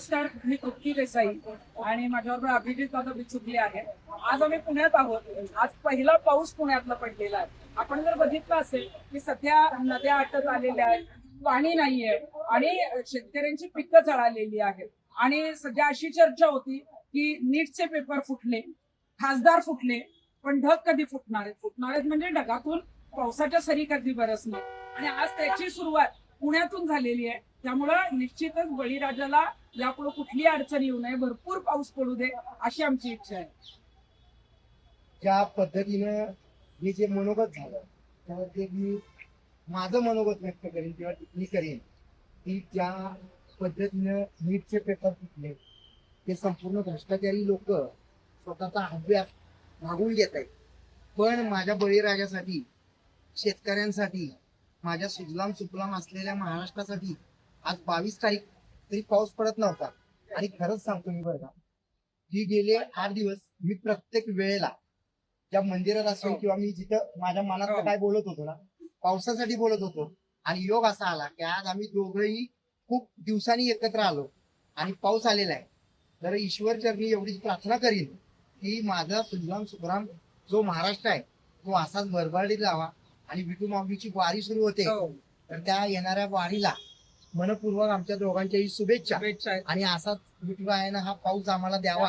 नमस्कार, मी तृप्ती देसाई आणि माझ्याबरोबर अभिजित दादा बिचुकले आहे. आज आम्ही पुण्यात आहोत. आज पहिला पाऊस पुण्यातला पडलेला आहे. आपण जर बघितलं असेल की सध्या नद्या आटत आलेल्या आहेत, पाणी नाहीये आणि शेतकऱ्यांची पिकं जळालेली आहेत. आणि सध्या अशी चर्चा होती की नीटचे पेपर फुटले, खासदार फुटले, पण ढग कधी फुटणार आहेत? फुटणार आहेत म्हणजे ढगातून पावसाच्या सरी कधी बरसणार. आणि आज त्याची सुरुवात पुण्यातून झालेली आहे. त्यामुळं निश्चितच बळीराजाला यापुढे कुठली अडचण येऊ नये, भरपूर पाऊस पडू दे अशी आमची इच्छा आहे. ज्या पद्धतीनं हे जे मनोगत झालं त्यावर ते मी माझं मनोगत व्यक्त करेन किंवा टिप्पणी करेन की ज्या पद्धतीनं नीटचे पेपर फुटले ते संपूर्ण भ्रष्टाचारी लोक स्वतःचा अभ्यास मागून घेत आहेत. पण माझ्या बळीराजासाठी, शेतकऱ्यांसाठी, माझ्या सुजलाम सुफलाम असलेल्या महाराष्ट्रासाठी आज 22 तारीख तरी पाऊस पडत नव्हता. आणि खरंच सांगतो मी बरं का, की गेले 8 दिवस मी प्रत्येक वेळेला ज्या मंदिरात असेल किंवा मी जिथं माझ्या मनात काय बोलत होतो ना, पावसासाठी बोलत होतो. आणि योग असा आला की आज आम्ही दोघंही खूप दिवसांनी एकत्र आलो आणि पाऊस आलेला आहे. तर ईश्वर चरणी एवढीच प्रार्थना करीन की माझा सुजलाम सुफलाम जो महाराष्ट्र आहे तो असाच भरभराटीत लावा. आणि विठू माऊलीची वारी सुरू होते, तर त्या येणाऱ्या वारीला मनपूर्वक आमच्या दोघांच्याही शुभेच्छा. आणि असाच विठुरायानं हा पाऊस आम्हाला द्यावा